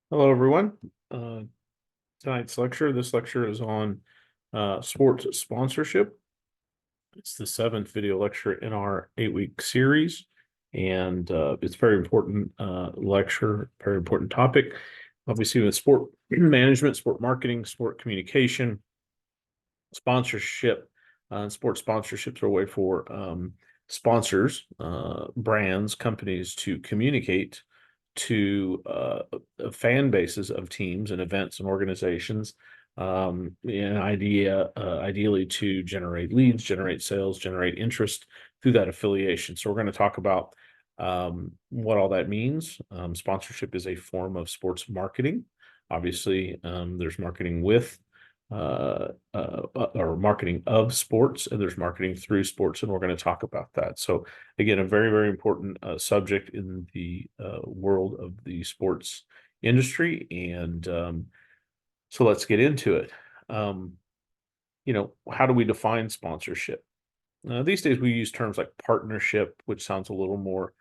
Hello, everyone. Uh, Tonight's lecture, this lecture is on sports sponsorship. It's the seventh video lecture in our 8-week series, and it's a very important lecture, very important topic. Obviously, with sport management, sport marketing, sport communication, sponsorship, sports sponsorships are a way for sponsors, brands, companies to communicate to fan bases of teams and events and organizations. Ideally to generate leads, generate sales, generate interest through that affiliation. So we're going to talk about what all that means. Sponsorship is a form of sports marketing. Obviously, there's marketing with or marketing of sports, and there's marketing through sports, and we're going to talk about that. So again, a very, very important subject in the world of the sports industry. And so let's get into it. Um, how do we define sponsorship? These days we use terms like partnership, which sounds a little more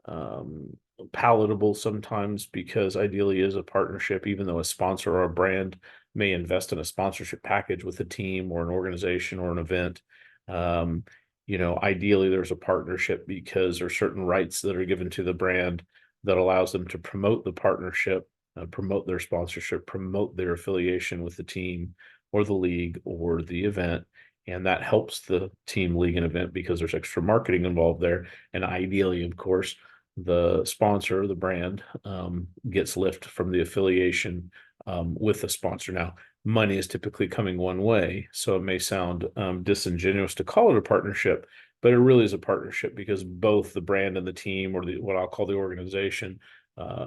um, palatable sometimes because ideally is a partnership, even though a sponsor or a brand may invest in a sponsorship package with a team or an organization or an event. Um, Ideally there's a partnership because there are certain rights that are given to the brand that allows them to promote the partnership, promote their sponsorship, promote their affiliation with the team or the league or the event. And that helps the team, league, and event because there's extra marketing involved there. And ideally, of course, the sponsor, the brand, gets lift from the affiliation with the sponsor. Now, money is typically coming one way, so it may sound disingenuous to call it a partnership, but it really is a partnership because both the brand and the team, or what I'll call the organization,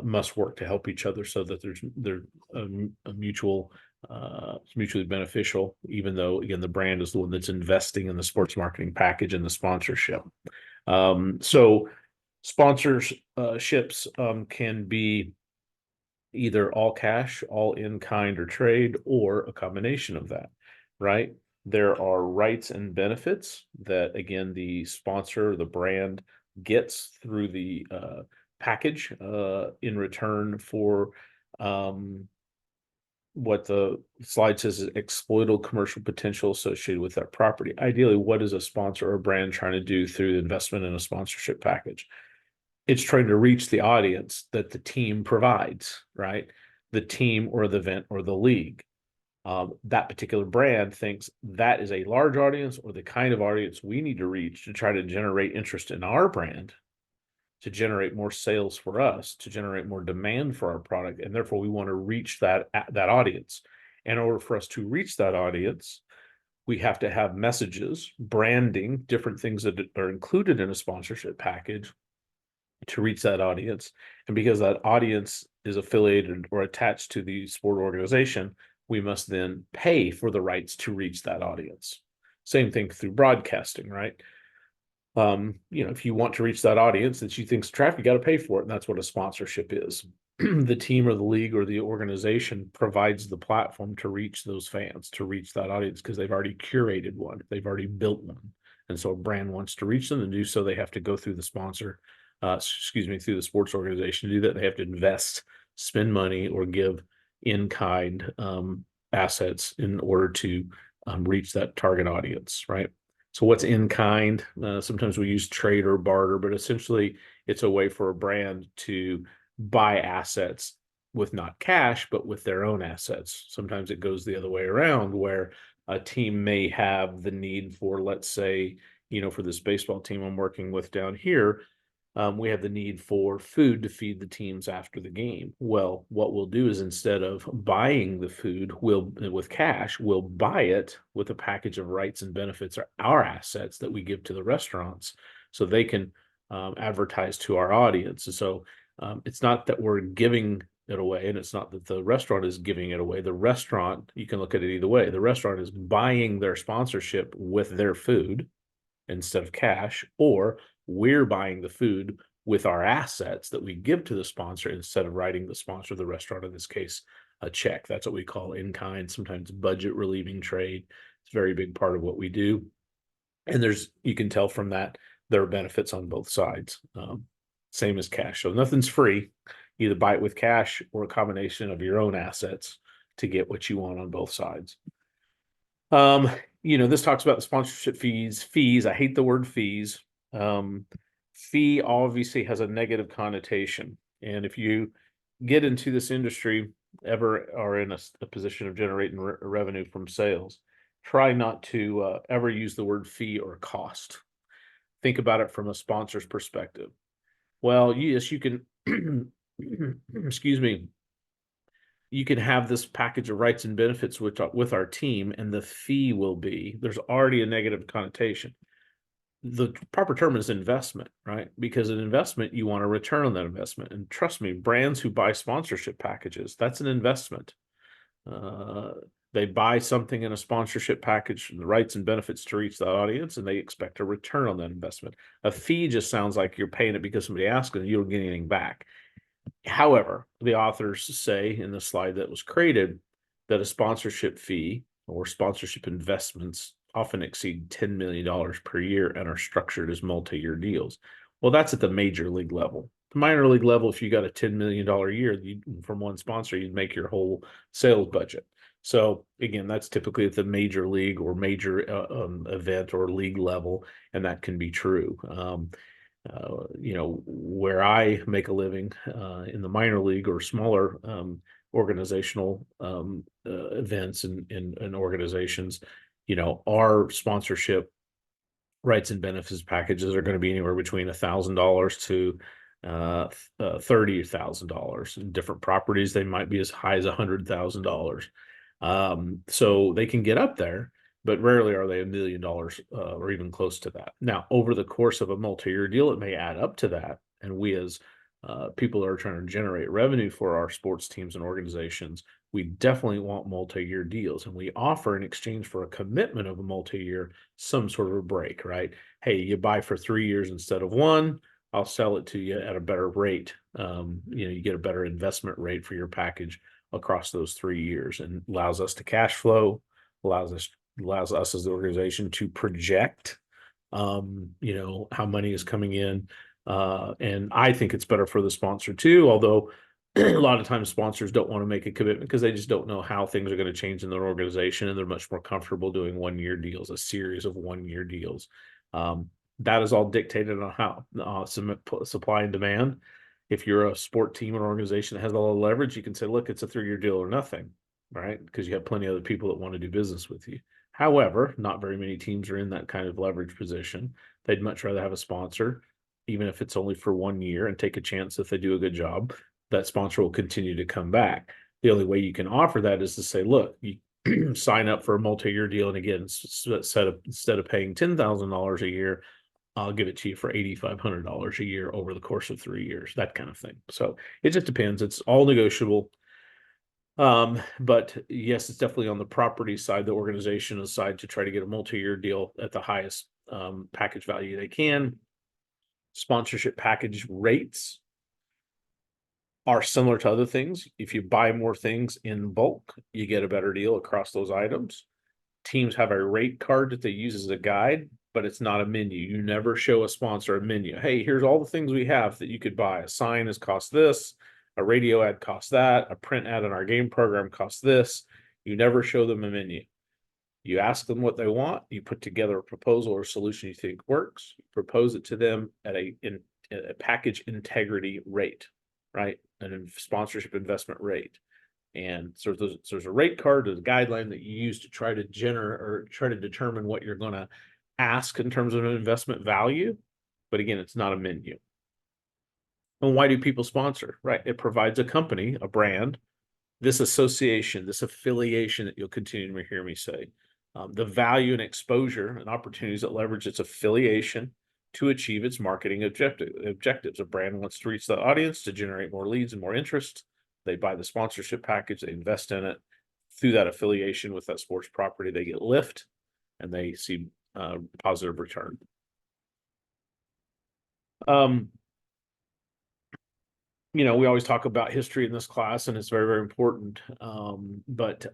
must work to help each other so that there's a mutual mutually beneficial, even though again the brand is the one that's investing in the sports marketing package and the sponsorship. So sponsorships can be either all cash, all in kind or trade, or a combination of that, right? There are rights and benefits that, again, the sponsor, the brand gets through the package in return for what the slide says is exploitable commercial potential associated with that property. Ideally, what is a sponsor or brand trying to do through the investment in a sponsorship package? It's trying to reach the audience that the team provides, right? The team or the event or the league. That particular brand thinks that is a large audience or the kind of audience we need to reach to try to generate interest in our brand, to generate more sales for us, to generate more demand for our product, and therefore we want to reach that audience. In order for us to reach that audience, we have to have messages, branding, different things that are included in a sponsorship package to reach that audience. And because that audience is affiliated or attached to the sport organization, we must then pay for the rights to reach that audience. Same thing through broadcasting, right? If you want to reach that audience that you think's traffic, you got to pay for it. And that's what a sponsorship is. The team or the league or the organization provides the platform to reach those fans, to reach that audience, because they've already curated one, they've already built one. And so a brand wants to reach them, and do so, they have to go through the sponsor, through the sports organization. To do that, they have to invest, spend money, or give in kind assets in order to reach that target audience, right? So what's in kind? Sometimes we use trade or barter, but essentially it's a way for a brand to buy assets with not cash, but with their own assets. Sometimes it goes the other way around, where a team may have the need for, let's say, for this baseball team I'm working with down here, we have the need for food to feed the teams after the game. Well, what we'll do is, instead of buying the food with cash, we'll buy it with a package of rights and benefits, or our assets that we give to the restaurants so they can advertise to our audience. And so it's not that we're giving it away, and it's not that the restaurant is giving it away. The restaurant, you can look at it either way. The restaurant is buying their sponsorship with their food instead of cash, or we're buying the food with our assets that we give to the sponsor instead of writing the sponsor, the restaurant in this case, a check. That's what we call in kind, sometimes budget relieving trade. It's a very big part of what we do. And you can tell from that, there are benefits on both sides. Same as cash. So nothing's free. either buy it with cash or a combination of your own assets to get what you want on both sides. This talks about the sponsorship fees. Fees, I hate the word fees. Fee obviously has a negative connotation. And if you get into this industry, ever are in a position of generating revenue from sales, try not to ever use the word fee or cost. Think about it from a sponsor's perspective. Well, yes, you can, excuse me, you can have this package of rights and benefits with our team, and the fee will be, there's already a negative connotation. The proper term is investment, right? Because an investment, you want a return on that investment. And trust me, brands who buy sponsorship packages, that's an investment. They buy something in a sponsorship package, the rights and benefits to reach that audience, and they expect a return on that investment. A fee just sounds like you're paying it because somebody asked and you don't get anything back. However, the authors say in the slide that was created that a sponsorship fee or sponsorship investments often exceed $10 million per year and are structured as multi-year deals. Well, that's at the major league level. The minor league level, if you got a $10 million year from one sponsor, you'd make your whole sales budget. So again, that's typically at the major league or major event or league level, and that can be true. Where I make a living in the minor league or smaller organizational events and organizations, our sponsorship rights and benefits packages are going to be anywhere between $1,000 to $30,000. In different properties, they might be as high as $100,000. So they can get up there, but rarely are they $1 million or even close to that. Now, over the course of a multi-year deal, it may add up to that. And we as people that are trying to generate revenue for our sports teams and organizations, we definitely want multi-year deals. And we offer in exchange for a commitment of a multi-year, some sort of a break, right? Hey, you buy for 3 years instead of one, I'll sell it to you at a better rate. You get a better investment rate for your package across those 3 years, and allows us to cash flow, allows us as the organization to project, how money is coming in. And I think it's better for the sponsor too, although a lot of times sponsors don't want to make a commitment because they just don't know how things are going to change in their organization, and they're much more comfortable doing 1-year deals, a series of 1-year deals. That is all dictated on how supply and demand. If you're a sport team or organization that has a lot of leverage, you can say, look, it's a 3-year deal or nothing, right? Because you have plenty of other people that want to do business with you. However, not very many teams are in that kind of leverage position. They'd much rather have a sponsor, even if it's only for 1 year, and take a chance if they do a good job, that sponsor will continue to come back. The only way you can offer that is to say, look, you sign up for a multi-year deal. And again, instead of paying $10,000 a year, I'll give it to you for $8,500 a year over the course of 3 years, that kind of thing. So it just depends. It's all negotiable. But yes, it's definitely on the property side, the organization side, to try to get a multi-year deal at the highest package value they can. Sponsorship package rates are similar to other things. If you buy more things in bulk, you get a better deal across those items. Teams have a rate card that they use as a guide, but it's not a menu. You never show a sponsor a menu. Hey, here's all the things we have that you could buy. A sign has cost this, a radio ad costs that, a print ad in our game program costs this. You never show them a menu. You ask them what they want, you put together a proposal or solution you think works, you propose it to them at a package integrity rate, right? And a sponsorship investment rate. And so there's a rate card, there's a guideline that you use to try to generate or try to determine what you're going to ask in terms of an investment value. But again, it's not a menu. And why do people sponsor? Right? It provides a company, a brand, this association, this affiliation that you'll continue to hear me say, the value and exposure and opportunities that leverage its affiliation to achieve its marketing objectives. A brand wants to reach the audience to generate more leads and more interest. They buy the sponsorship package, they invest in it. Through that affiliation with that sports property, they get lift and they see positive return. We always talk about history in this class, and it's very, very important. But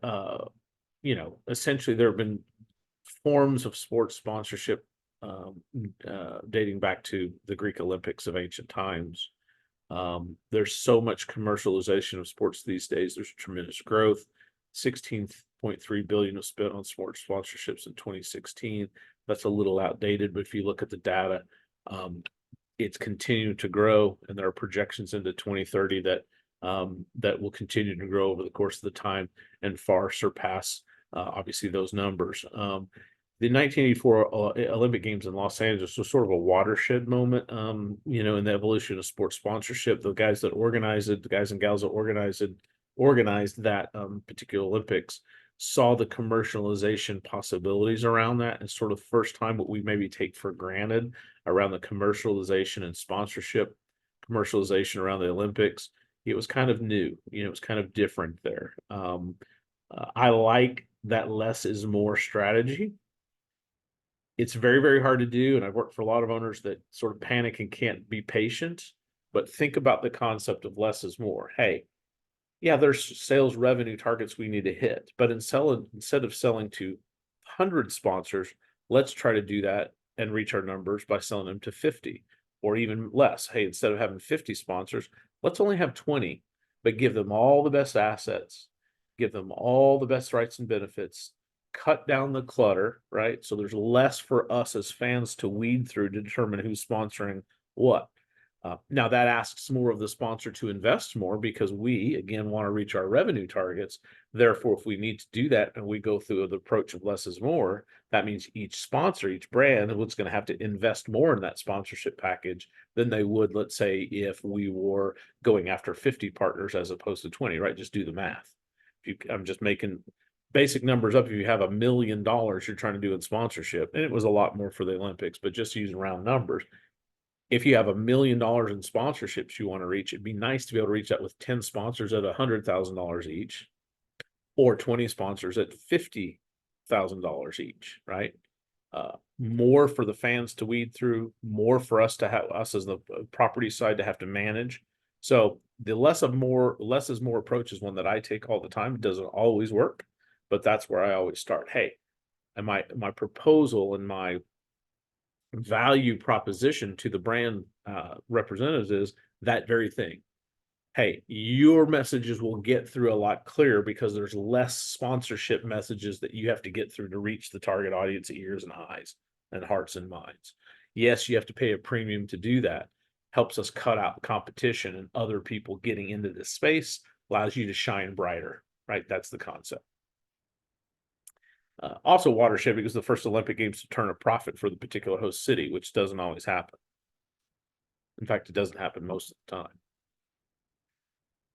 essentially there have been forms of sports sponsorship dating back to the Greek Olympics of ancient times. There's so much commercialization of sports these days. There's tremendous growth. 16.3 billion was spent on sports sponsorships in 2016. That's a little outdated, but if you look at the data, it's continuing to grow, and there are projections into 2030 that will continue to grow over the course of the time and far surpass obviously those numbers. The 1984 Olympic Games in Los Angeles was sort of a watershed moment, in the evolution of sports sponsorship. The guys that organized it, the guys and gals that organized that particular Olympics, saw the commercialization possibilities around that, and sort of first time what we maybe take for granted around the commercialization and sponsorship commercialization around the Olympics. It was kind of new, it was kind of different there. I like that less is more strategy. It's very, very hard to do, and I've worked for a lot of owners that sort of panic and can't be patient. But think about the concept of less is more. Hey, yeah, there's sales revenue targets we need to hit, but instead of selling to 100 sponsors, let's try to do that and reach our numbers by selling them to 50 or even less. Hey, instead of having 50 sponsors, let's only have 20, but give them all the best assets, give them all the best rights and benefits, cut down the clutter, right? So there's less for us as fans to weed through to determine who's sponsoring what. Now that asks more of the sponsor to invest more, because we, again, want to reach our revenue targets. Therefore, if we need to do that and we go through the approach of less is more, that means each sponsor, each brand is going to have to invest more in that sponsorship package than they would, let's say, if we were going after 50 partners as opposed to 20, right? Just do the math. I'm just making basic numbers up. If you have $1 million you're trying to do in sponsorship, and it was a lot more for the Olympics, but just using round numbers, if you have $1 million in sponsorships you want to reach, it'd be nice to be able to reach that with 10 sponsors at $100,000 each, or 20 sponsors at $50,000 each, right? More for the fans to weed through, more for us to have, us as the property side to have to manage. So the less is more approach is one that I take all the time. It doesn't always work, but that's where I always start. Hey, and my proposal and my value proposition to the brand representatives is that very thing. Hey, your messages will get through a lot clearer because there's less sponsorship messages that you have to get through to reach the target audience ears and eyes and hearts and minds. Yes, you have to pay a premium to do that. Helps us cut out competition and other people getting into this space, allows you to shine brighter, right? That's the concept. Also watershed because the first Olympic Games to turn a profit for the particular host city, which doesn't always happen. In fact, it doesn't happen most of the time.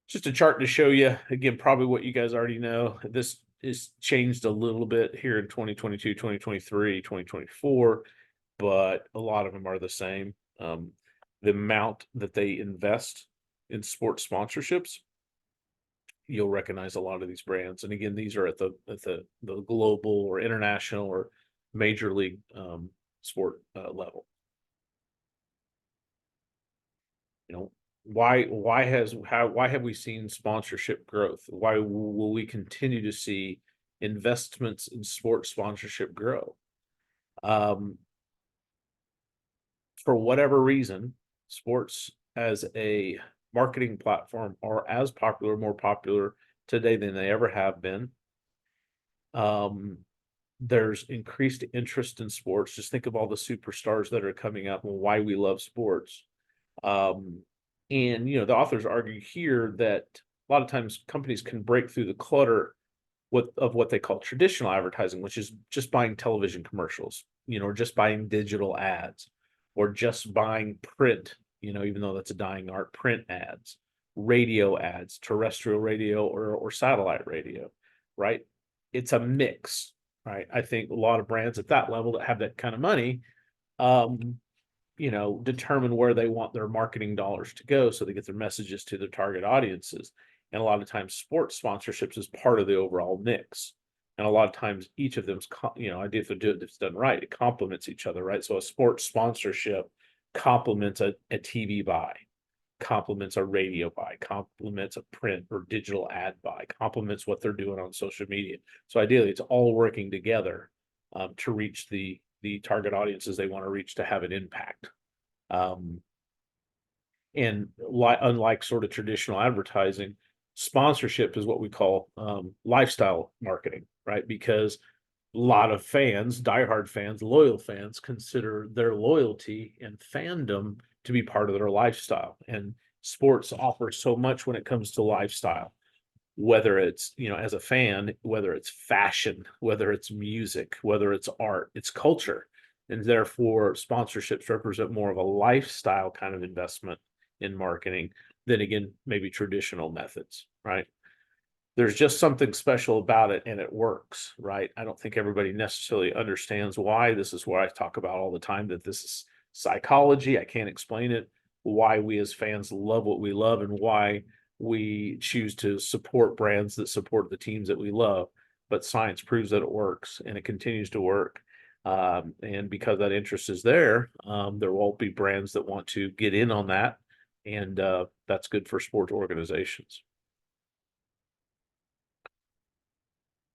Just a chart to show you, again, probably what you guys already know. This is changed a little bit here in 2022, 2023, 2024, but a lot of them are the same. The amount that they invest in sports sponsorships, you'll recognize a lot of these brands. And again, these are at the global or international or major league sport level. Why have we seen sponsorship growth? Why will we continue to see investments in sports sponsorship grow? For whatever reason, sports as a marketing platform are as popular, more popular today than they ever have been. There's increased interest in sports. Just think of all the superstars that are coming up and why we love sports. And the authors argue here that a lot of times companies can break through the clutter of what they call traditional advertising, which is just buying television commercials, or just buying digital ads, or just buying print, even though that's a dying art, print ads, radio ads, terrestrial radio or satellite radio, right? It's a mix, right? I think a lot of brands at that level that have that kind of money, determine where they want their marketing dollars to go so they get their messages to their target audiences. And a lot of times sports sponsorships is part of the overall mix. And a lot of times each of them's, if it's done right, it complements each other, right? So a sports sponsorship complements a TV buy, complements a radio buy, complements a print or digital ad buy, complements what they're doing on social media. So ideally, it's all working together to reach the target audiences they want to reach to have an impact. And unlike sort of traditional advertising, sponsorship is what we call lifestyle marketing, right? Because a lot of fans, diehard fans, loyal fans, consider their loyalty and fandom to be part of their lifestyle. And sports offers so much when it comes to lifestyle, whether it's, as a fan, whether it's fashion, whether it's music, whether it's art, it's culture. And therefore, sponsorships represent more of a lifestyle kind of investment in marketing than, again, maybe traditional methods, right? There's just something special about it and it works, right? I don't think everybody necessarily understands why. This is what I talk about all the time, that this is psychology. I can't explain it, why we as fans love what we love and why we choose to support brands that support the teams that we love. But science proves that it works and it continues to work. And because that interest is there, there won't be brands that want to get in on that. And that's good for sports organizations.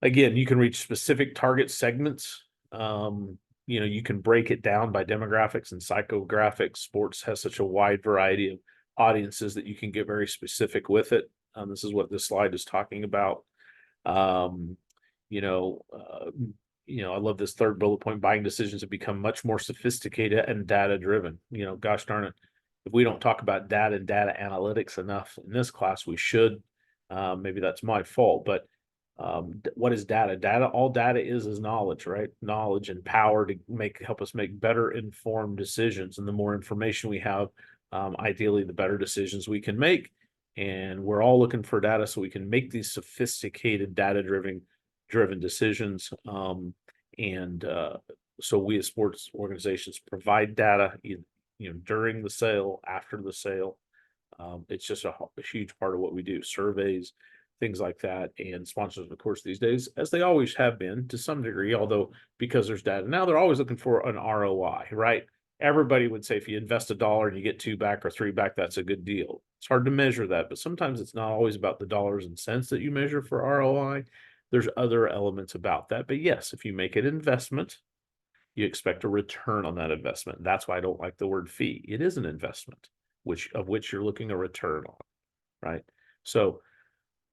Again, you can reach specific target segments. You can break it down by demographics and psychographics. Sports has such a wide variety of audiences that you can get very specific with it. This is what this slide is talking about. Um, I love this third bullet point: buying decisions have become much more sophisticated and data driven. Gosh darn it, if we don't talk about data and data analytics enough in this class, we should. Maybe that's my fault, but what is data? All data is knowledge, right? Knowledge and power to help us make better informed decisions. And the more information we have, ideally, the better decisions we can make. And we're all looking for data so we can make these sophisticated data driven decisions. So we as sports organizations provide data, during the sale, after the sale. It's just a huge part of what we do: surveys, things like that. And sponsors, of course, these days, as they always have been to some degree, although because there's data now, they're always looking for an ROI, right? Everybody would say if you invest $1 and you get 2 back or 3 back, that's a good deal. It's hard to measure that, but sometimes it's not always about the dollars and cents that you measure for ROI. There's other elements about that. But yes, if you make an investment, you expect a return on that investment. That's why I don't like the word fee. It is an investment, which you're looking a return on, right? So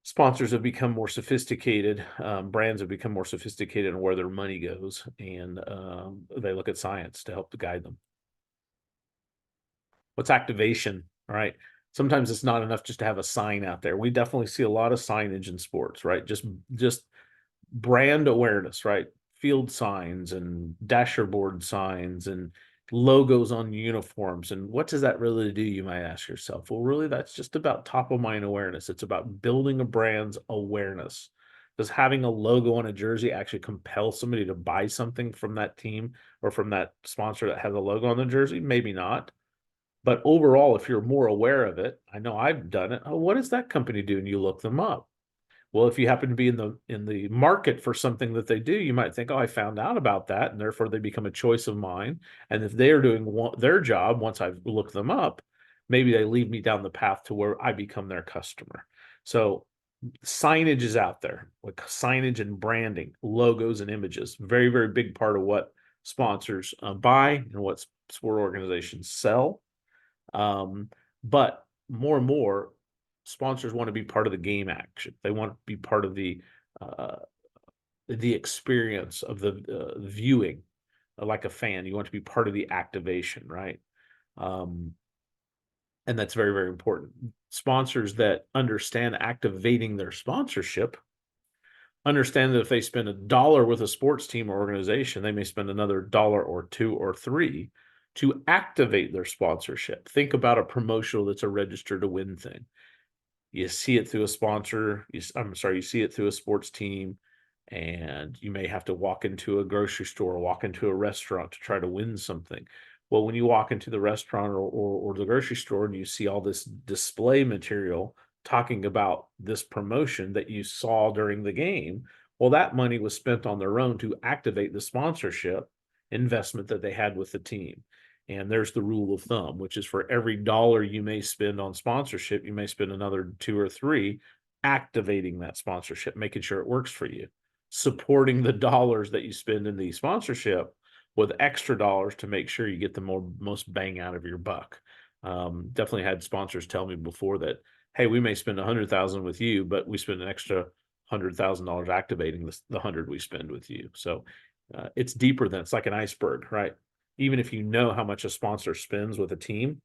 sponsors have become more sophisticated. Brands have become more sophisticated on where their money goes, and they look at science to help to guide them. What's activation? All right. Sometimes it's not enough just to have a sign out there. We definitely see a lot of signage in sports, right? Just brand awareness, right? Field signs and dasher board signs and logos on uniforms. And what does that really do, you might ask yourself? Well, really, that's just about top of mind awareness. It's about building a brand's awareness. Does having a logo on a jersey actually compel somebody to buy something from that team or from that sponsor that has a logo on the jersey? Maybe not. But overall, if you're more aware of it, I know I've done it. Oh, what does that company do? And you look them up. Well, if you happen to be in the market for something that they do, you might think, oh, I found out about that, and therefore they become a choice of mine. And if they are doing their job, once I've looked them up, maybe they lead me down the path to where I become their customer. So signage is out there, like signage and branding, logos and images, very, very big part of what sponsors buy and what sport organizations sell. But more and more, sponsors want to be part of the game action. They want to be part of the experience of the viewing, like a fan. You want to be part of the activation, right? And that's very, very important. Sponsors that understand activating their sponsorship understand that if they spend $1 with a sports team or organization, they may spend another $1 or $2 or $3 to activate their sponsorship. Think about a promotional that's a register to win thing. You see it through a sponsor. You see it through a sports team, and you may have to walk into a grocery store or walk into a restaurant to try to win something. Well, when you walk into the restaurant or the grocery store and you see all this display material talking about this promotion that you saw during the game, well, that money was spent on their own to activate the sponsorship investment that they had with the team. And there's the rule of thumb, which is for every $1 you may spend on sponsorship, you may spend another 2 or 3 activating that sponsorship, making sure it works for you, supporting the dollars that you spend in the sponsorship with extra dollars to make sure you get the most bang out of your buck. Definitely had sponsors tell me before that, hey, we may spend 100,000 with you, but we spend an extra $100,000 activating the 100 we spend with you. So it's deeper than, it's like an iceberg, right? Even if you know how much a sponsor spends with a team,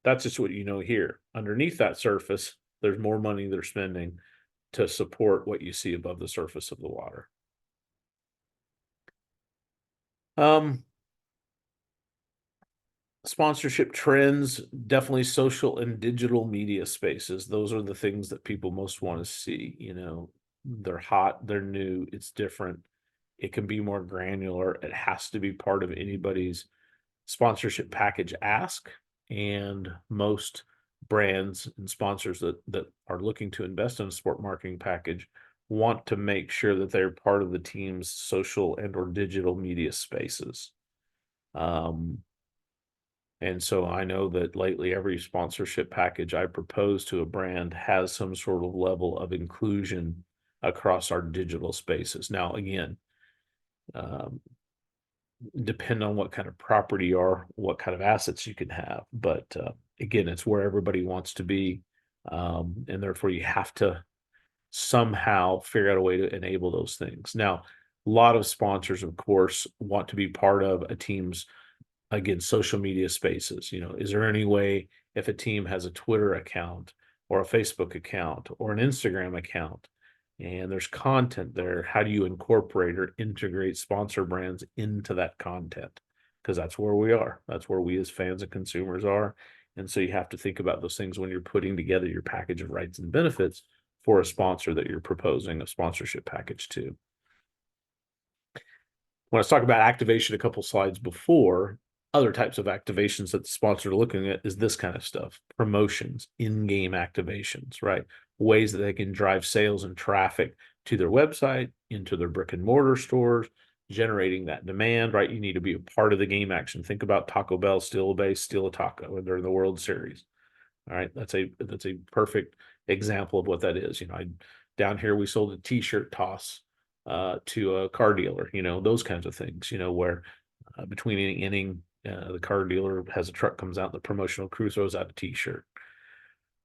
that's just what you know here. Underneath that surface, there's more money they're spending to support what you see above the surface of the water. Um, Sponsorship trends, definitely social and digital media spaces. Those are the things that people most want to see. They're hot, they're new, it's different. It can be more granular. It has to be part of anybody's sponsorship package ask. And most brands and sponsors that are looking to invest in a sport marketing package want to make sure that they're part of the team's social and or digital media spaces. And so I know that lately every sponsorship package I propose to a brand has some sort of level of inclusion across our digital spaces. Now, again, um, depend on what kind of property you are, what kind of assets you can have. But again, it's where everybody wants to be. And therefore, you have to somehow figure out a way to enable those things. Now, a lot of sponsors, of course, want to be part of a team's, again, social media spaces. Is there any way, if a team has a Twitter account or a Facebook account or an Instagram account and there's content there, how do you incorporate or integrate sponsor brands into that content? Because that's where we are. That's where we as fans and consumers are. And so you have to think about those things when you're putting together your package of rights and benefits for a sponsor that you're proposing a sponsorship package to. When I was talking about activation a couple slides before, other types of activations that the sponsors are looking at is this kind of stuff: promotions, in-game activations, right? Ways that they can drive sales and traffic to their website, into their brick and mortar stores, generating that demand, right? You need to be a part of the game action. Think about Taco Bell, steal a base, steal a taco when they're in the World Series. All right, that's a perfect example of what that is. Down here we sold a T-shirt toss to a car dealer. Those kinds of things. Where between any inning, the car dealer has a truck comes out, the promotional crew throws out a T-shirt.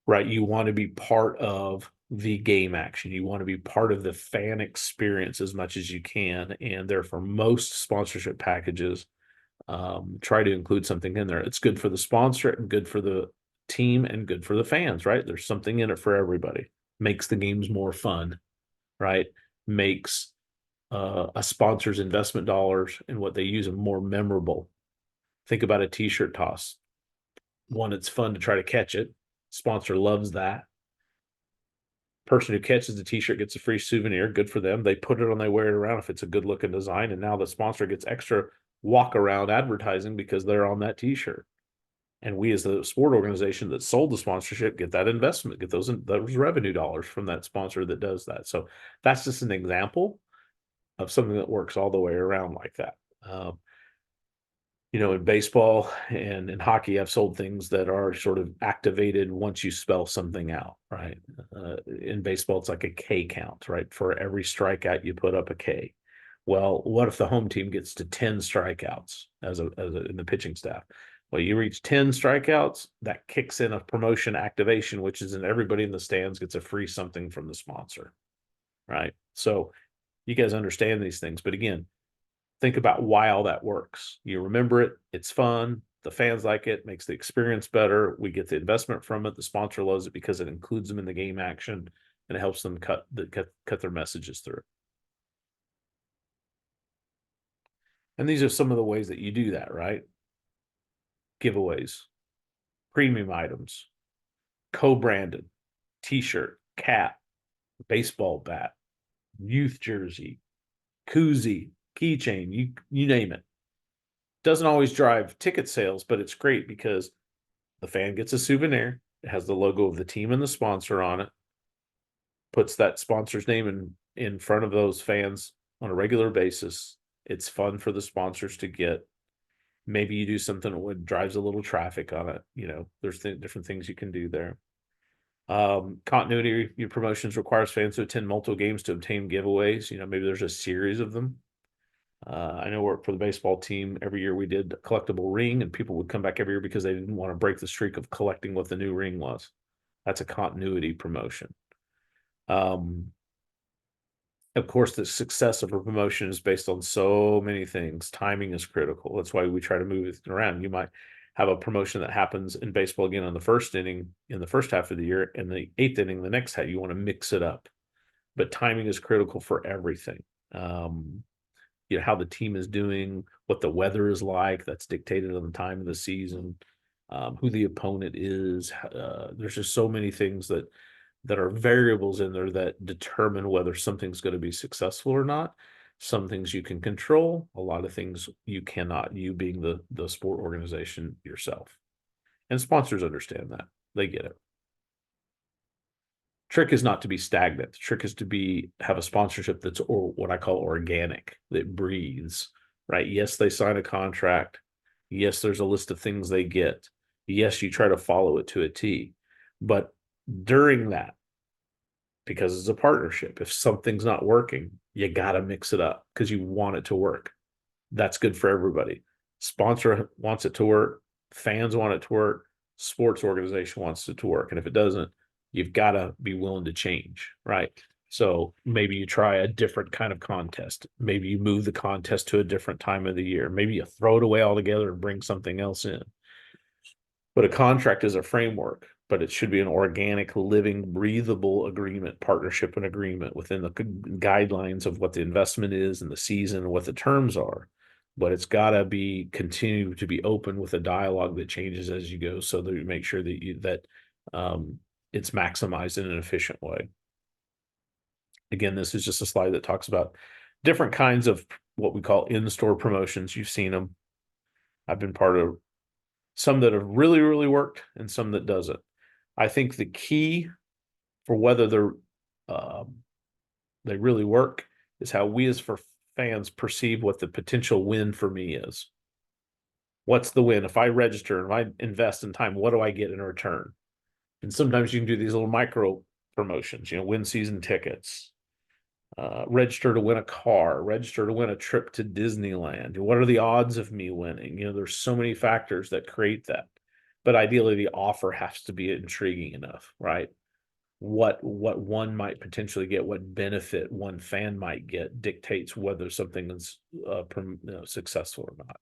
Right, you want to be part of the game action. You want to be part of the fan experience as much as you can, and therefore most sponsorship packages try to include something in there. It's good for the sponsor and good for the team and good for the fans, right? There's something in it for everybody. Makes the games more fun, right? Makes a sponsor's investment dollars and what they use them more memorable. Think about a T-shirt toss. One, it's fun to try to catch it. Sponsor loves that. Person who catches the T-shirt gets a free souvenir. Good for them. They put it on, they wear it around if it's a good looking design. And now the sponsor gets extra walk around advertising because they're on that T-shirt. And we, as the sport organization that sold the sponsorship, get that investment, get those revenue dollars from that sponsor that does that. So that's just an example of something that works all the way around like that. In baseball and in hockey, I've sold things that are sort of activated once you spell something out, right? In baseball, it's like a K count, right? For every strikeout, you put up a K. Well, what if the home team gets to 10 strikeouts in the pitching staff? Well, you reach 10 strikeouts, that kicks in a promotion activation, which is in everybody in the stands gets a free something from the sponsor, right? So you guys understand these things. But again, think about why all that works. You remember it, it's fun, the fans like it, makes the experience better. We get the investment from it. The sponsor loves it because it includes them in the game action and it helps them cut their messages through. And these are some of the ways that you do that, right? Giveaways, premium items, co-branded, t-shirt, cap, baseball bat, youth jersey, koozie, keychain, you name it. Doesn't always drive ticket sales, but it's great because the fan gets a souvenir. It has the logo of the team and the sponsor on it. Puts that sponsor's name in front of those fans on a regular basis. It's fun for the sponsors to get. Maybe you do something that drives a little traffic on it. There's different things you can do there. Continuity, your promotions requires fans to attend multiple games to obtain giveaways. Maybe there's a series of them. I know for the baseball team, every year we did a collectible ring, and people would come back every year because they didn't want to break the streak of collecting what the new ring was. That's a continuity promotion. Of course, the success of a promotion is based on so many things. Timing is critical. That's why we try to move it around. You might have a promotion that happens in baseball again in the first inning, in the first half of the year, and the eighth inning, the next half. You want to mix it up, but timing is critical for everything. How the team is doing, what the weather is like, that's dictated on the time of the season, who the opponent is. There's just so many things that are variables in there that determine whether something's going to be successful or not. Some things you can control, a lot of things you cannot, you being the sport organization yourself. And sponsors understand that. They get it. Trick is not to be stagnant. The trick is to have a sponsorship that's what I call organic, that breathes, right? Yes, they sign a contract. Yes, there's a list of things they get. Yes, you try to follow it to a T. But during that, because it's a partnership, if something's not working, you got to mix it up because you want it to work. That's good for everybody. Sponsor wants it to work. Fans want it to work. Sports organization wants it to work. And if it doesn't, you've got to be willing to change, right? So maybe you try a different kind of contest. Maybe you move the contest to a different time of the year. Maybe you throw it away altogether and bring something else in. But a contract is a framework, but it should be an organic, living, breathable agreement, partnership and agreement within the guidelines of what the investment is and the season and what the terms are. But it's got to continue to be open with a dialogue that changes as you go, so that you make sure that it's maximized in an efficient way. Again, this is just a slide that talks about different kinds of what we call in-store promotions. You've seen them. I've been part of some that have really, really worked and some that doesn't. I think the key for whether they really work is how we as for fans perceive what the potential win for me is. What's the win? If I register, if I invest in time, what do I get in return? And sometimes you can do these little micro promotions, win season tickets, register to win a car, register to win a trip to Disneyland. What are the odds of me winning? There's so many factors that create that. But ideally, the offer has to be intriguing enough, right? What one might potentially get, what benefit one fan might get dictates whether something is successful or not,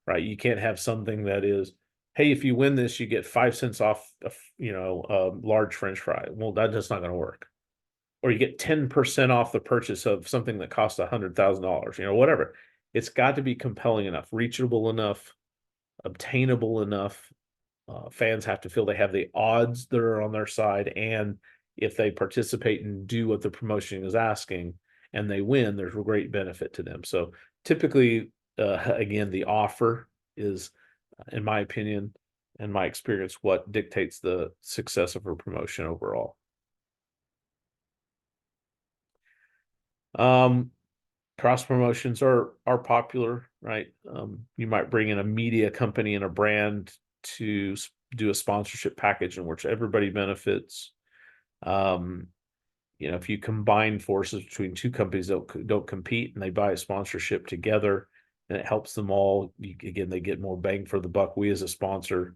right? You can't have something that is, hey, if you win this, you get 5 cents off, a large French fry. Well, that's not going to work. Or you get 10% off the purchase of something that costs $100,000, whatever. It's got to be compelling enough, reachable enough, obtainable enough. Fans have to feel they have the odds that are on their side. And if they participate and do what the promotion is asking and they win, there's a great benefit to them. So typically, again, the offer is, in my opinion and my experience, what dictates the success of a promotion overall. Cross promotions are popular, right? You might bring in a media company and a brand to do a sponsorship package in which everybody benefits. If you combine forces between two companies that don't compete and they buy a sponsorship together, and it helps them all, again, they get more bang for the buck. We as a sponsor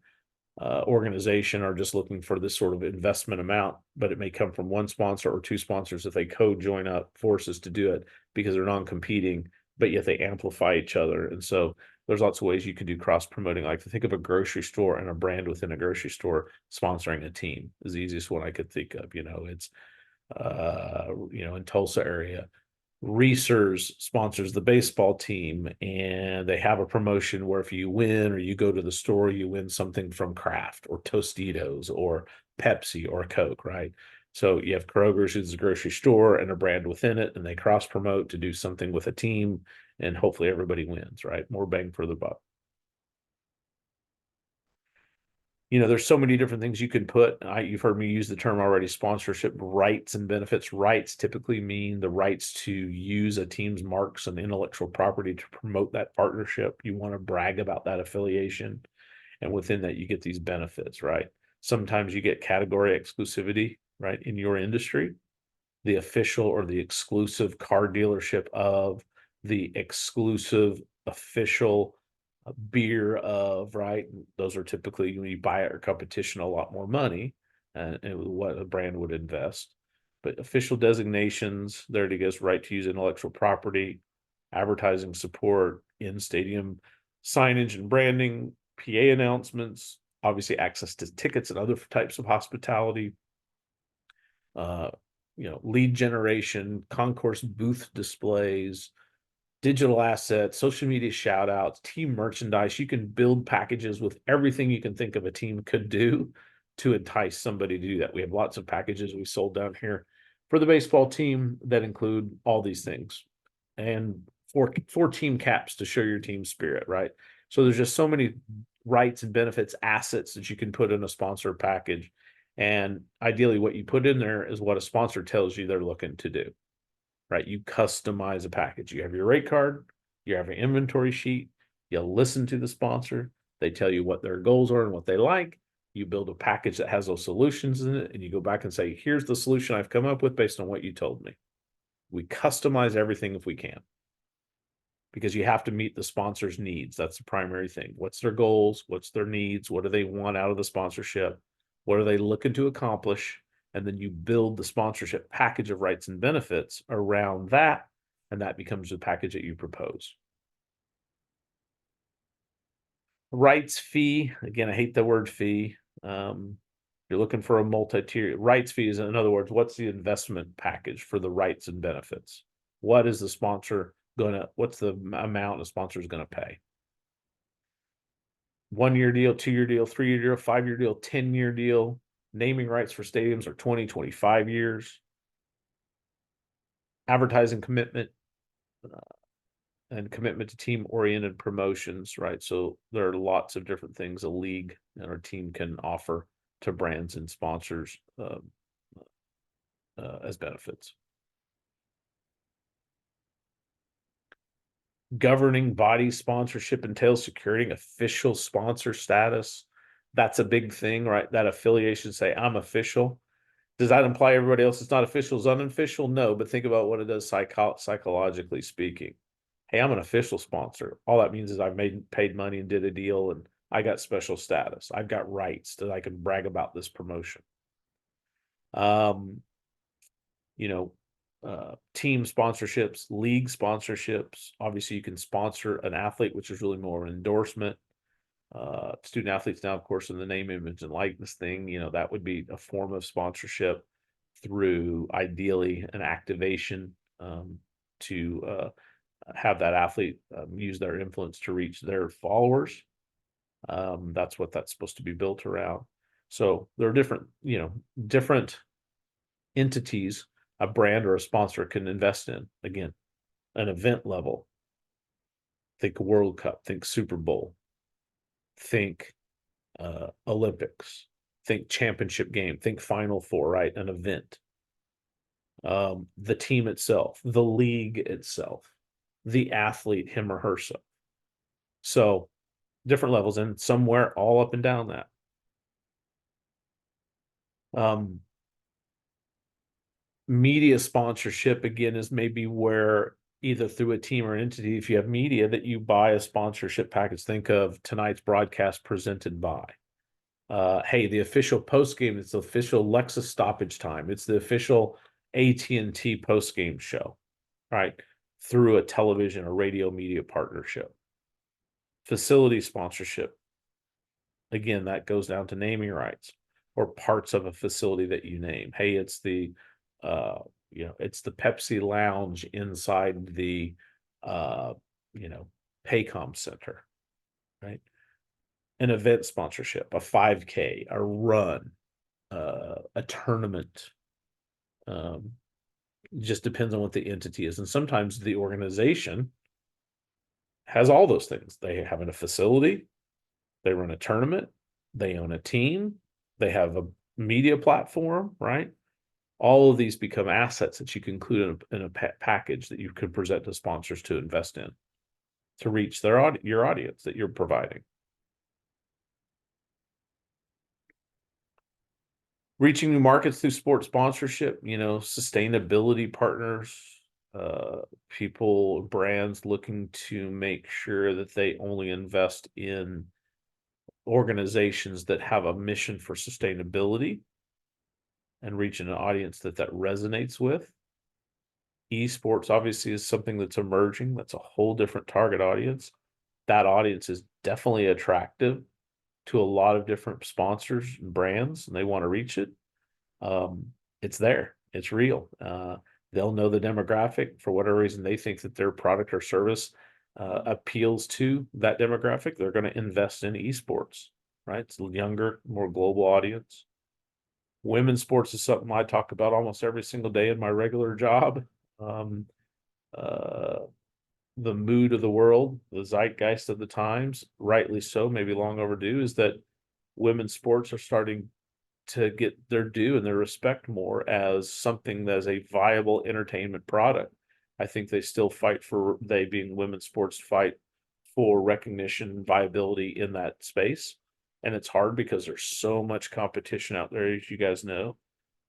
organization are just looking for this sort of investment amount, but it may come from one sponsor or two sponsors if they join up forces to do it, because they're non-competing, but yet they amplify each other. And so there's lots of ways you can do cross promoting. Like, to think of a grocery store and a brand within a grocery store sponsoring a team is the easiest one I could think of. It's in Tulsa area, Reese's sponsors the baseball team, and they have a promotion where if you win or you go to the store, you win something from Kraft or Tostitos or Pepsi or Coke, right? So you have Kroger's, who's a grocery store, and a brand within it, and they cross promote to do something with a team, and hopefully everybody wins, right? More bang for the buck. There's so many different things you can put. You've heard me use the term already, sponsorship rights and benefits. Rights typically mean the rights to use a team's marks and intellectual property to promote that partnership. You want to brag about that affiliation. And within that, you get these benefits, right? Sometimes you get category exclusivity, right? In your industry, the official or the exclusive car dealership of the exclusive official beer of, right? Those are typically, when you buy it or competition, a lot more money and what a brand would invest. But official designations, there it goes, right to use intellectual property, advertising support, in stadium signage and branding, PA announcements, obviously access to tickets and other types of hospitality, uh, lead generation, concourse booth displays, digital assets, social media shout outs, team merchandise. You can build packages with everything you can think of a team could do to entice somebody to do that. We have lots of packages we sold down here for the baseball team that include all these things, and four team caps to show your team spirit, right? So there's just so many rights and benefits, assets that you can put in a sponsor package. And ideally, what you put in there is what a sponsor tells you they're looking to do, right? You customize a package. You have your rate card, you have your inventory sheet, you listen to the sponsor, they tell you what their goals are and what they like. You build a package that has those solutions in it, and you go back and say, here's the solution I've come up with based on what you told me. We customize everything if we can, because you have to meet the sponsor's needs. That's the primary thing. What's their goals? What's their needs? What do they want out of the sponsorship? What are they looking to accomplish? And then you build the sponsorship package of rights and benefits around that, and that becomes the package that you propose. Rights fee, again, I hate the word fee. You're looking for a multi-tier rights fee. Is, in other words, what's the investment package for the rights and benefits? What is the sponsor what's the amount a sponsor is gonna pay? 1-year deal, 2-year deal, 3-year deal, 5-year deal, 10-year deal. Naming rights for stadiums are 20, 25 years. Advertising commitment and commitment to team-oriented promotions, right? So there are lots of different things a league and our team can offer to brands and sponsors as benefits. Governing body sponsorship entails securing official sponsor status. That's a big thing, right? That affiliation, say, I'm official. Does that imply everybody else is not official is unofficial? No, but think about what it does psychologically speaking. Hey, I'm an official sponsor. All that means is I've paid money and did a deal, and I got special status. I've got rights that I can brag about this promotion. You know, team sponsorships, league sponsorships. Obviously, you can sponsor an athlete, which is really more an endorsement. Student athletes now, of course, in the name, image, and likeness thing, that would be a form of sponsorship through ideally an activation to have that athlete use their influence to reach their followers. That's what that's supposed to be built around. So there are different entities a brand or a sponsor can invest in. Again, an event level. Think World Cup, think Super Bowl, think Olympics, think championship game, think Final Four, right? An event. The team itself, the league itself, the athlete, him or herself. So different levels, and somewhere all up and down that. Media sponsorship, again, is maybe where either through a team or entity, if you have media, that you buy a sponsorship package. Think of tonight's broadcast presented by. Hey, the official post game, it's the official Lexus stoppage time. It's the official AT&T post game show, right? Through a television or radio media partnership. Facility sponsorship. Again, that goes down to naming rights or parts of a facility that you name. Hey, it's the it's the Pepsi lounge inside the Paycom Center, right? An event sponsorship, a 5K, a run, a tournament. Just depends on what the entity is. And sometimes the organization has all those things. They have a facility, they run a tournament, they own a team, they have a media platform, right? All of these become assets that you can include in a package that you can present to sponsors to invest in to reach your audience that you're providing. Reaching new markets through sports sponsorship, sustainability partners, people, brands looking to make sure that they only invest in organizations that have a mission for sustainability and reaching an audience that resonates with. Esports obviously is something that's emerging. That's a whole different target audience. That audience is definitely attractive to a lot of different sponsors and brands, and they want to reach it. It's there. It's real. They'll know the demographic for whatever reason they think that their product or service appeals to that demographic. They're going to invest in esports, right? It's a younger, more global audience. Women's sports is something I talk about almost every single day in my regular job. Um, uh, the mood of the world, the zeitgeist of the times, rightly so, maybe long overdue, is that women's sports are starting to get their due and their respect more as something that is a viable entertainment product. I think they still fight for, they being women's sports, fight for recognition, viability in that space. And it's hard because there's so much competition out there, as you guys know,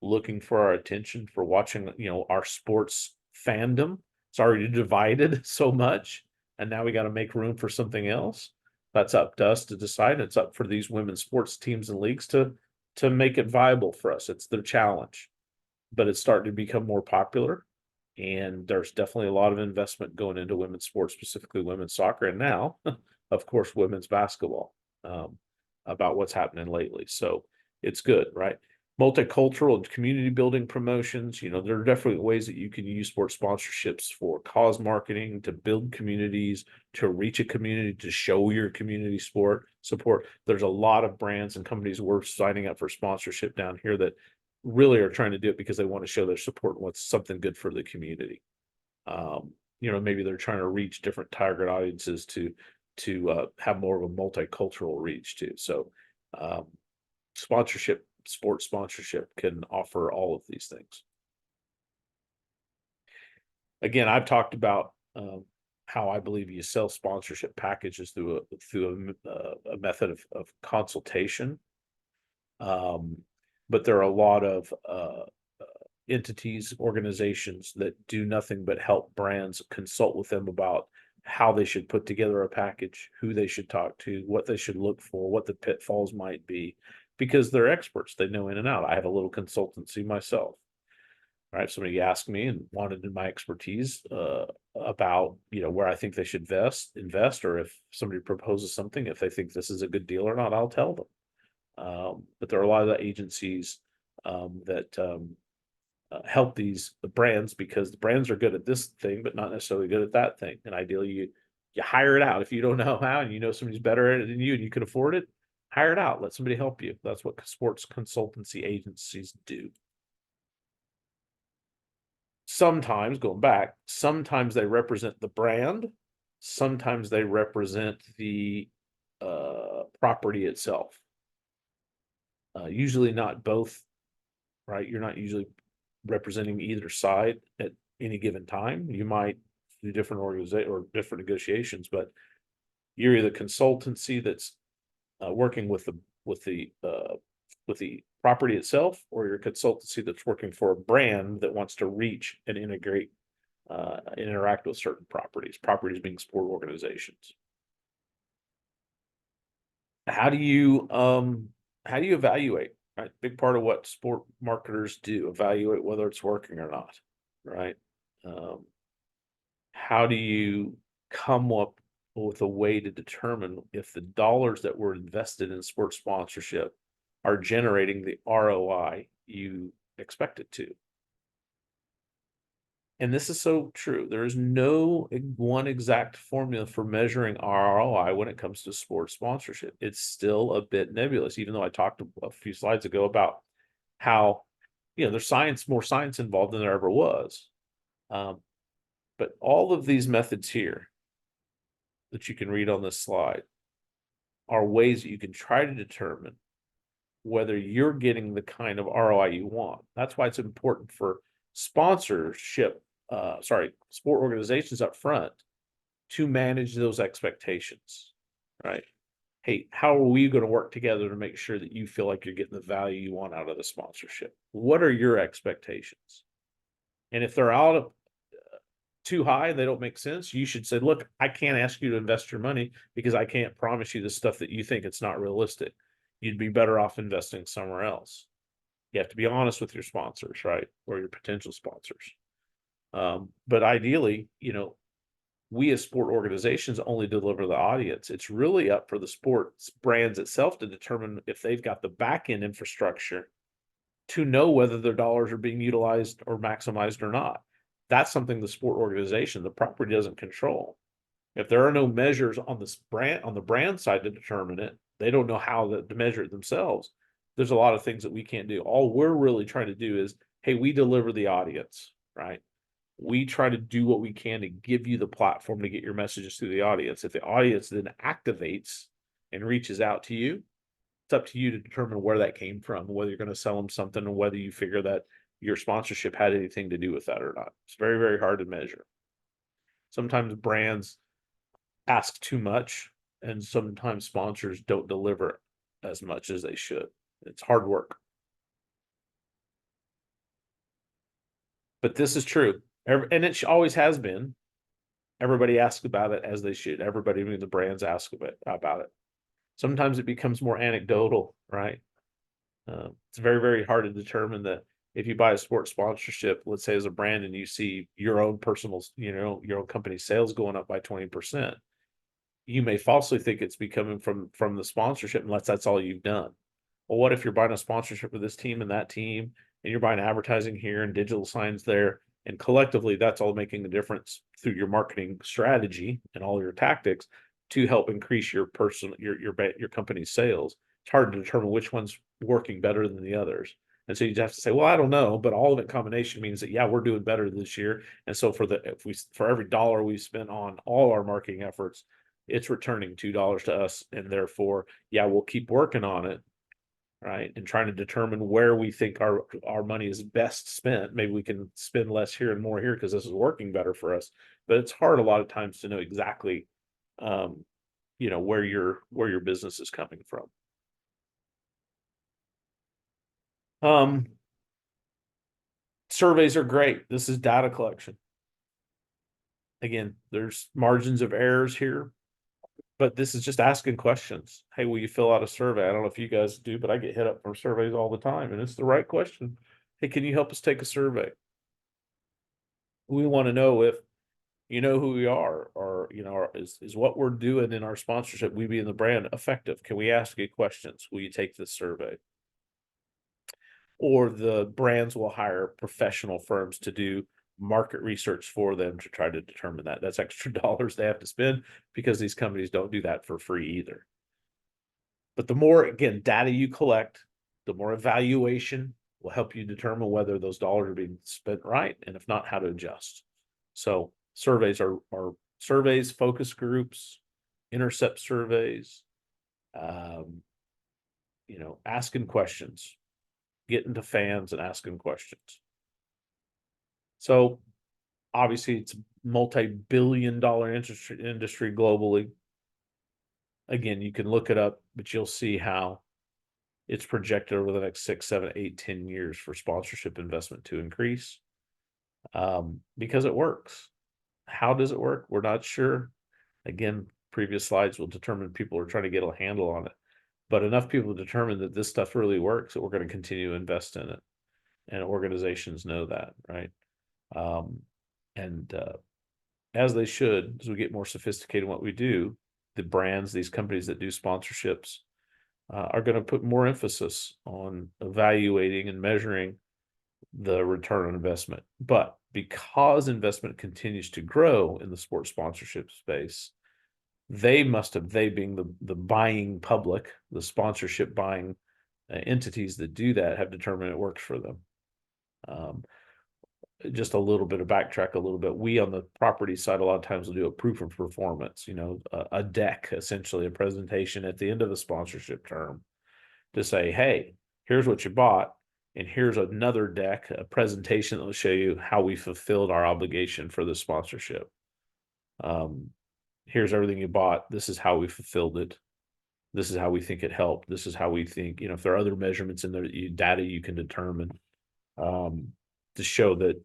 looking for our attention, for watching, our sports fandom. It's already divided so much, and now we got to make room for something else. That's up to us to decide. It's up for these women's sports teams and leagues to make it viable for us. It's their challenge, but it's starting to become more popular. And there's definitely a lot of investment going into women's sports, specifically women's soccer, and now, of course, women's basketball, about what's happening lately. So it's good, right? Multicultural and community building promotions. There are definitely ways that you can use sports sponsorships for cause marketing, to build communities, to reach a community, to show your community support. There's a lot of brands and companies we're signing up for sponsorship down here that really are trying to do it because they want to show their support and what's something good for the community. Maybe they're trying to reach different target audiences to have more of a multicultural reach too. So sports sponsorship can offer all of these things. Again, I've talked about how I believe you sell sponsorship packages through a method of consultation. But there are a lot of entities, organizations that do nothing but help brands consult with them about how they should put together a package, who they should talk to, what they should look for, what the pitfalls might be, because they're experts. They know in and out. I have a little consultancy myself. Right. If somebody asked me and wanted my expertise about, where I think they should invest, or if somebody proposes something, if they think this is a good deal or not, I'll tell them. But there are a lot of the agencies that help the brands, because the brands are good at this thing, but not necessarily good at that thing. And ideally, you hire it out. If you don't know how, and somebody's better at it than you, and you can afford it, hire it out. Let somebody help you. That's what sports consultancy agencies do. Sometimes, going back, sometimes they represent the brand, sometimes they represent the property itself. Usually not both, right? You're not usually representing either side at any given time. You might do different organization or different negotiations, but you're either consultancy that's working with the property itself, or your consultancy that's working for a brand that wants to reach and integrate interact with certain properties being sport organizations. How do you evaluate? Right, big part of what sport marketers do, evaluate whether it's working or not, right? How do you come up with a way to determine if the dollars that were invested in sports sponsorship are generating the ROI you expect it to? And this is so true. There is no one exact formula for measuring ROI when it comes to sports sponsorship. It's still a bit nebulous, even though I talked a few slides ago about how, there's more science involved than there ever was. But all of these methods here that you can read on this slide are ways that you can try to determine whether you're getting the kind of ROI you want. That's why it's important for sport organizations up front to manage those expectations, right? Hey, how are we going to work together to make sure that you feel like you're getting the value you want out of the sponsorship? What are your expectations? And if they're out of too high and they don't make sense, you should say, look, I can't ask you to invest your money because I can't promise you the stuff that you think it's not realistic. You'd be better off investing somewhere else. You have to be honest with your sponsors, right? Or your potential sponsors. But ideally, we as sport organizations only deliver the audience. It's really up for the sports brands itself to determine if they've got the back end infrastructure to know whether their dollars are being utilized or maximized or not. That's something the sport organization, the property, doesn't control. If there are no measures on the brand side to determine it, they don't know how to measure it themselves. There's a lot of things that we can't do. All we're really trying to do is, hey, we deliver the audience, right? We try to do what we can to give you the platform to get your messages to the audience. If the audience then activates and reaches out to you, it's up to you to determine where that came from, whether you're going to sell them something, and whether you figure that your sponsorship had anything to do with that or not. It's very, very hard to measure. Sometimes brands ask too much, and sometimes sponsors don't deliver as much as they should. It's hard work. But this is true. And it always has been. Everybody asks about it as they should. Everybody, even the brands, ask about it. Sometimes it becomes more anecdotal, right? It's very, very hard to determine that if you buy a sports sponsorship, let's say as a brand, and you see your own personal, your own company sales going up by 20%, you may falsely think it's becoming from the sponsorship, unless that's all you've done. Well, what if you're buying a sponsorship for this team and that team, and you're buying advertising here and digital signs there, and collectively that's all making a difference through your marketing strategy and all your tactics to help increase your company's sales. It's hard to determine which one's working better than the others. And so you have to say, well, I don't know, but all of it combination means that, yeah, we're doing better this year. And so for every dollar we spent on all our marketing efforts, it's returning $2 to us. And therefore, yeah, we'll keep working on it, right? And trying to determine where we think our money is best spent. Maybe we can spend less here and more here because this is working better for us. But it's hard a lot of times to know exactly where your business is coming from. Surveys are great. This is data collection. Again, there's margins of errors here, but this is just asking questions. Hey, will you fill out a survey? I don't know if you guys do, but I get hit up for surveys all the time, and it's the right question. Hey, can you help us take a survey? We want to know if you know who we are, or is what we're doing in our sponsorship, we being the brand, effective? Can we ask you questions? Will you take this survey? Or the brands will hire professional firms to do market research for them to try to determine that. That's extra dollars they have to spend, because these companies don't do that for free either. But the more, again, data you collect, the more evaluation will help you determine whether those dollars are being spent right, and if not, how to adjust. So surveys are surveys, focus groups, intercept surveys, asking questions, getting to fans and asking questions. So obviously it's multi-billion-dollar industry globally. Again, you can look it up, but you'll see how it's projected over the next 6, 7, 8, 10 years for sponsorship investment to increase, because it works. How does it work? We're not sure. Again, previous slides will determine people are trying to get a handle on it, but enough people determine that this stuff really works that we're going to continue to invest in it, and organizations know that, right? As they should, as we get more sophisticated in what we do, the brands, these companies that do sponsorships, are going to put more emphasis on evaluating and measuring the return on investment. But because investment continues to grow in the sports sponsorship space, they being the buying public, the sponsorship buying entities that do that, have determined it works for them. Just a little bit of backtrack a little bit. We on the property side, a lot of times will do a proof of performance, a deck, essentially a presentation at the end of the sponsorship term to say, hey, here's what you bought, and here's another deck, a presentation that will show you how we fulfilled our obligation for the sponsorship. Here's everything you bought. This is how we fulfilled it. This is how we think it helped. This is how we think, if there are other measurements in there, data you can determine, to show that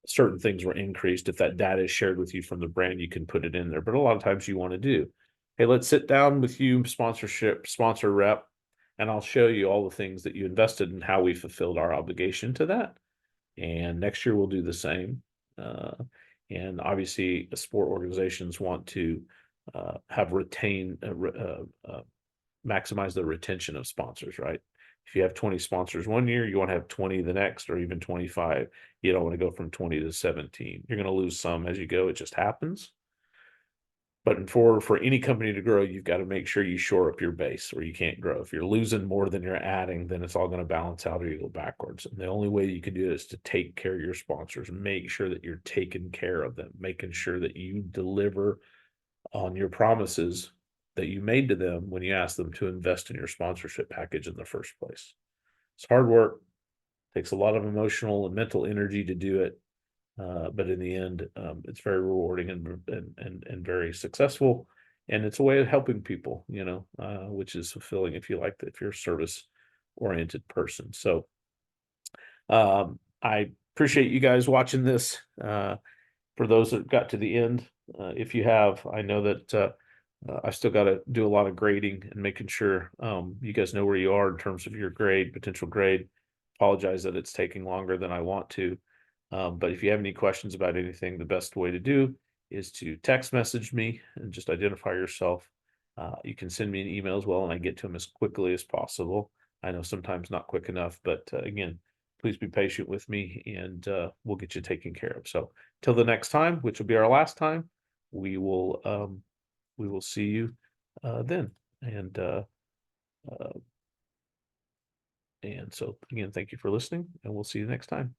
certain things were increased. If that data is shared with you from the brand, you can put it in there. But a lot of times you want to do, hey, let's sit down with you, sponsor rep, and I'll show you all the things that you invested and how we fulfilled our obligation to that. And next year we'll do the same. And obviously, sport organizations want to have maximize the retention of sponsors, right? If you have 20 sponsors one year, you want to have 20 the next, or even 25. You don't want to go from 20 to 17. You're going to lose some as you go. It just happens. But for any company to grow, you've got to make sure you shore up your base, or you can't grow. If you're losing more than you're adding, then it's all going to balance out, or you go backwards. And the only way you can do it is to take care of your sponsors, make sure that you're taking care of them, making sure that you deliver on your promises that you made to them when you asked them to invest in your sponsorship package in the first place. It's hard work, takes a lot of emotional and mental energy to do it. But in the end, it's very rewarding and very successful. And it's a way of helping people, which is fulfilling if you're a service oriented person. So I appreciate you guys watching this. For those that got to the end, if you have, I know that I still got to do a lot of grading and making sure you guys know where you are in terms of your potential grade. Apologize that it's taking longer than I want to. But if you have any questions about anything, the best way to do is to text message me and just identify yourself. You can send me an email as well, and I get to them as quickly as possible. I know sometimes not quick enough, but again, please be patient with me, and we'll get you taken care of. So till the next time, which will be our last time, we will see you then. And so again, thank you for listening, and we'll see you next time.